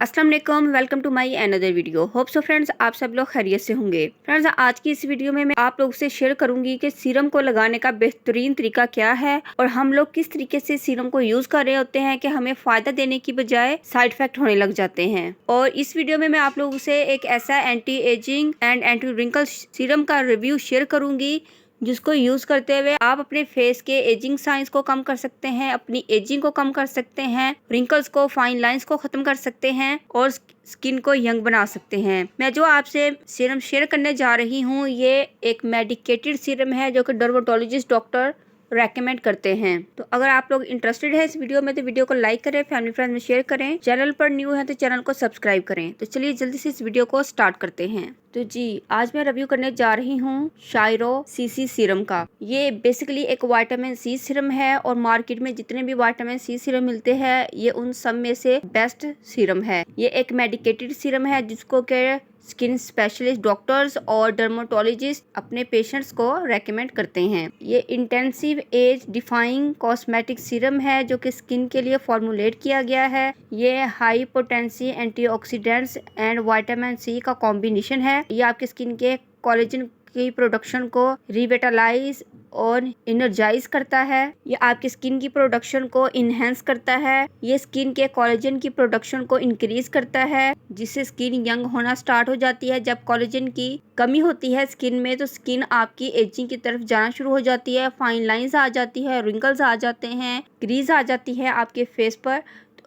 अस्सलाम वालेकुम, welcome to my another video. Hope so friends, आप सब लोग खैरियत से होंगे। फ्रेंड्स, आज की इस वीडियो में मैं आप लोगों से शेयर करूंगी कि सीरम को लगाने का बेहतरीन तरीका क्या है और हम लोग किस तरीके से सीरम को यूज कर रहे होते हैं कि हमें फायदा देने की बजाय साइड इफेक्ट होने लग जाते हैं। और इस वीडियो में मैं आप लोगों से एक ऐसा anti ageing and anti wrinkle serum का रिव्यू शेयर करूंगी जिसको यूज करते हुए आप अपने फेस के एजिंग साइंस को कम कर सकते हैं, अपनी एजिंग को कम कर सकते हैं, रिंकल्स को, फाइन लाइंस को खत्म कर सकते हैं और स्किन को यंग बना सकते हैं। मैं जो आपसे सीरम शेयर करने जा रही हूँ ये एक मेडिकेटेड सीरम है जो कि डर्मेटोलॉजिस्ट डॉक्टर रेकमेंड करते हैं। तो अगर आप लोग इंटरेस्टेड है इस वीडियो में तो वीडियो को लाइक करें, फैमिली फ्रेंड में शेयर करें, चैनल पर न्यू है तो चैनल को सब्सक्राइब करें। तो चलिए जल्दी से इस वीडियो को स्टार्ट करते हैं। तो जी, आज मैं रिव्यू करने जा रही हूँ शायरो सीसी सीरम का। ये बेसिकली एक विटामिन सी सीरम है और मार्केट में जितने भी विटामिन सी सीरम मिलते हैं ये उन सब में से बेस्ट सीरम है। ये एक मेडिकेटेड सीरम है जिसको के स्किन स्पेशलिस्ट डॉक्टर्स और डर्मेटोलॉजिस्ट अपने पेशेंट्स को रेकमेंड करते हैं। ये intensive age defying cosmetic serum है जो कि स्किन के लिए फॉर्मुलेट किया गया है। ये high potency antioxidants and vitamin C का कॉम्बिनेशन है। ये आपकी स्किन के कोलेजन की प्रोडक्शन को रिविटलाइज और एनर्जाइज करता है। ये आपकी स्किन की प्रोडक्शन को इनहेंस करता है। ये स्किन के कोलेजन की प्रोडक्शन को इंक्रीज करता है जिससे स्किन यंग होना स्टार्ट हो जाती है। जब कोलेजन की कमी होती है स्किन में तो स्किन आपकी एजिंग की तरफ जाना शुरू हो जाती है, फाइन लाइंस आ जाती है, रिंकल्स आ जाते हैं, क्रीज आ जाती है आपके फेस पर।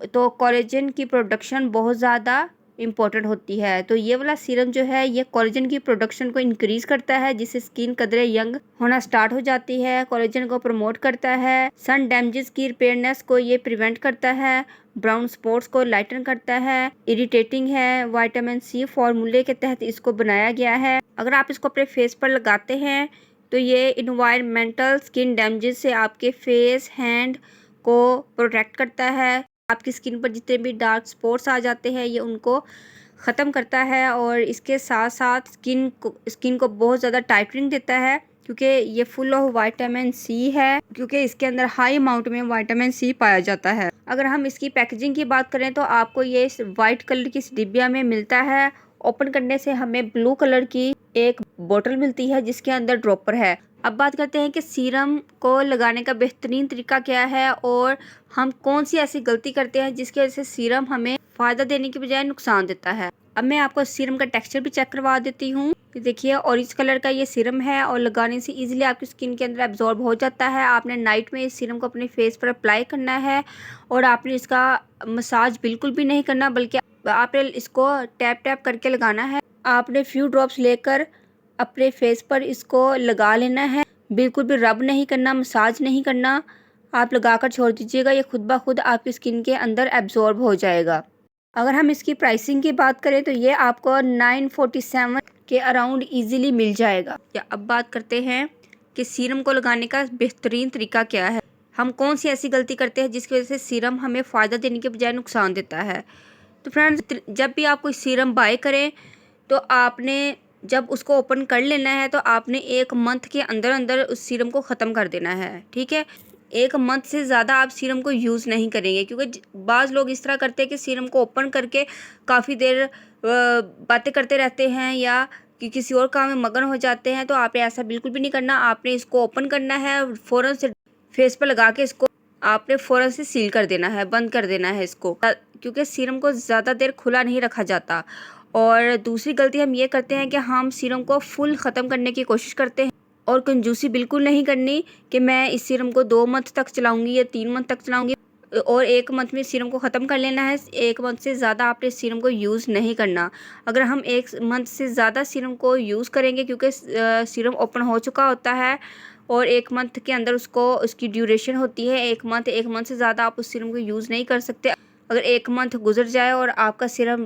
तो कोलेजन की प्रोडक्शन बहुत ज़्यादा इम्पोर्टेंट होती है। तो ये वाला सीरम जो है ये कोलेजन की प्रोडक्शन को इंक्रीज करता है जिससे स्किन कदरे यंग होना स्टार्ट हो जाती है, कोलेजन को प्रमोट करता है, सन डैमेजेस की रिपेयरनेस को ये प्रिवेंट करता है, ब्राउन स्पॉट्स को लाइटन करता है, इरिटेटिंग है, विटामिन सी फॉर्मूले के तहत इसको बनाया गया है। अगर आप इसको अपने फेस पर लगाते हैं तो ये इन्वायरमेंटल स्किन डैमेजेस से आपके फेस, हैंड को प्रोटेक्ट करता है। आपकी स्किन पर जितने भी डार्क स्पॉट्स आ जाते हैं ये उनको ख़त्म करता है और इसके साथ साथ स्किन को बहुत ज़्यादा टाइटनिंग देता है क्योंकि ये फुल ऑफ विटामिन सी है, क्योंकि इसके अंदर हाई अमाउंट में विटामिन सी पाया जाता है। अगर हम इसकी पैकेजिंग की बात करें तो आपको ये वाइट कलर की डिब्बिया में मिलता है। ओपन करने से हमें ब्लू कलर की एक बोतल मिलती है जिसके अंदर ड्रॉपर है। अब बात करते हैं कि सीरम को लगाने का बेहतरीन तरीका क्या है और हम कौन सी ऐसी गलती करते हैं जिसकी वजह से सीरम हमें फ़ायदा देने की बजाय नुकसान देता है। अब मैं आपको सीरम का टेक्सचर भी चेक करवा देती हूँ। देखिए, ऑरेंज कलर का ये सीरम है और लगाने से इजीली आपकी स्किन के अंदर एब्जॉर्ब हो जाता है। आपने नाइट में इस सीरम को अपने फेस पर अप्लाई करना है और आपने इसका मसाज बिल्कुल भी नहीं करना, बल्कि आपने इसको टैप टैप करके लगाना है। आपने फ्यू ड्रॉप्स लेकर अपने फेस पर इसको लगा लेना है, बिल्कुल भी रब नहीं करना, मसाज नहीं करना। आप लगाकर छोड़ दीजिएगा, ये खुद ब खुद आपकी स्किन के अंदर एब्जॉर्ब हो जाएगा। अगर हम इसकी प्राइसिंग की बात करें तो ये आपको 947 के अराउंड इजीली मिल जाएगा। अब बात करते हैं कि सीरम को लगाने का बेहतरीन तरीका क्या है। हम कौन सी ऐसी गलती करते हैं जिसकी वजह से सीरम हमें फ़ायदा देने के बजाय नुकसान देता है। तो फ्रेंड्स, जब भी आप कोई सीरम बाय करें तो आपने जब उसको ओपन कर लेना है तो आपने 1 मंथ के अंदर अंदर उस सीरम को ख़त्म कर देना है, ठीक है। 1 मंथ से ज़्यादा आप सीरम को यूज़ नहीं करेंगे, क्योंकि बाज़ लोग इस तरह करते हैं कि सीरम को ओपन करके काफ़ी देर बातें करते रहते हैं या कि किसी और काम में मगन हो जाते हैं। तो आपने ऐसा बिल्कुल भी नहीं करना। आपने इसको ओपन करना है, फ़ौरन से फेस पर लगा के इसको आपने फ़ौरन से सील कर देना है, बंद कर देना है इसको, क्योंकि सीरम को ज़्यादा देर खुला नहीं रखा जाता। और दूसरी गलती हम ये करते हैं कि हम सीरम को फुल ख़त्म करने की कोशिश करते हैं और कंजूसी बिल्कुल नहीं करनी कि मैं इस सीरम को 2 मंथ तक चलाऊंगी या 3 मंथ तक चलाऊंगी और 1 मंथ में सीरम को ख़त्म कर लेना है। 1 मंथ से ज़्यादा आपने इस सीरम को यूज़ नहीं करना। अगर हम 1 मंथ से ज़्यादा सीरम को यूज़ करेंगे, क्योंकि सीरम ओपन हो चुका होता है और 1 मंथ के अंदर उसकी ड्यूरेशन होती है 1 मंथ से ज़्यादा आप उस सीरम को यूज़ नहीं कर सकते। अगर 1 मंथ गुजर जाए और आपका सीरम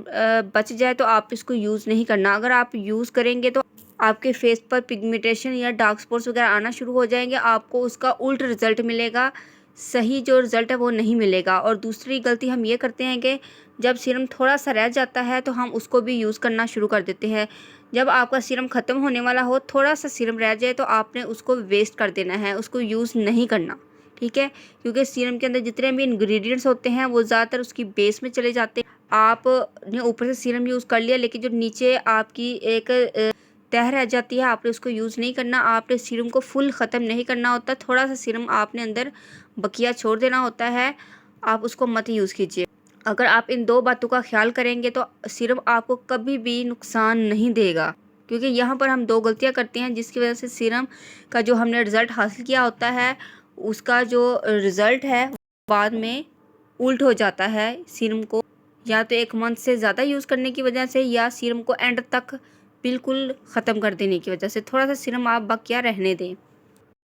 बच जाए तो आप इसको यूज़ नहीं करना। अगर आप यूज़ करेंगे तो आपके फेस पर पिगमेंटेशन या डार्क स्पॉट्स वगैरह आना शुरू हो जाएंगे, आपको उसका उल्ट रिज़ल्ट मिलेगा, सही जो रिज़ल्ट है वो नहीं मिलेगा। और दूसरी गलती हम ये करते हैं कि जब सीरम थोड़ा सा रह जाता है तो हम उसको भी यूज़ करना शुरू कर देते हैं। जब आपका सीरम ख़त्म होने वाला हो, थोड़ा सा सीरम रह जाए तो आपने उसको वेस्ट कर देना है, उसको यूज़ नहीं करना, ठीक है। क्योंकि सीरम के अंदर जितने भी इंग्रेडिएंट्स होते हैं वो ज़्यादातर उसकी बेस में चले जाते हैं। आपने ऊपर से सीरम यूज़ कर लिया, लेकिन जो नीचे आपकी एक तह रह जाती है, आपने उसको यूज़ नहीं करना। आपने सीरम को फुल ख़त्म नहीं करना होता, थोड़ा सा सीरम आपने अंदर बकिया छोड़ देना होता है, आप उसको मत यूज़ कीजिए। अगर आप इन 2 बातों का ख्याल करेंगे तो सीरम आपको कभी भी नुकसान नहीं देगा, क्योंकि यहाँ पर हम 2 गलतियाँ करते हैं जिसकी वजह से सीरम का जो हमने रिज़ल्ट हासिल किया होता है उसका जो रिज़ल्ट है बाद में उल्ट हो जाता है। सीरम को या तो 1 मंथ से ज़्यादा यूज़ करने की वजह से, या सीरम को एंड तक बिल्कुल ख़त्म कर देने की वजह से। थोड़ा सा सीरम आप बकिया रहने दें।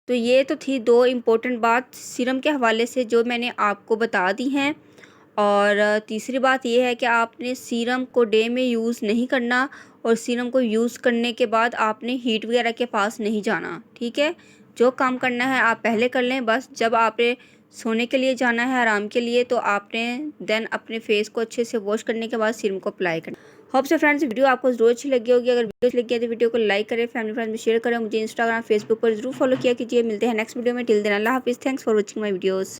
तो ये तो थी 2 इम्पोर्टेंट बात सीरम के हवाले से जो मैंने आपको बता दी हैं। और तीसरी बात ये है कि आपने सीरम को डे में यूज़ नहीं करना, और सीरम को यूज़ करने के बाद आपने हीट वगैरह के पास नहीं जाना, ठीक है। जो काम करना है आप पहले कर लें, बस जब आपने सोने के लिए जाना है आराम के लिए, तो आपने देन अपने फेस को अच्छे से वॉश करने के बाद सीरम को अप्लाई करना। होप सो फ्रेंड्स वीडियो आपको ज़रूर अच्छी लगी होगी। अगर वीडियो अच्छी लगी है तो वीडियो को लाइक करें, फैमिली फ्रेंड्स में शेयर करें, मुझे इंस्टाग्राम फेसबुक पर जरूर फॉलो किया कीजिए। मिलते हैं नेक्स्ट वीडियो में। टिल देन अल्लाह हाफिज़। Thanks for watching my videos.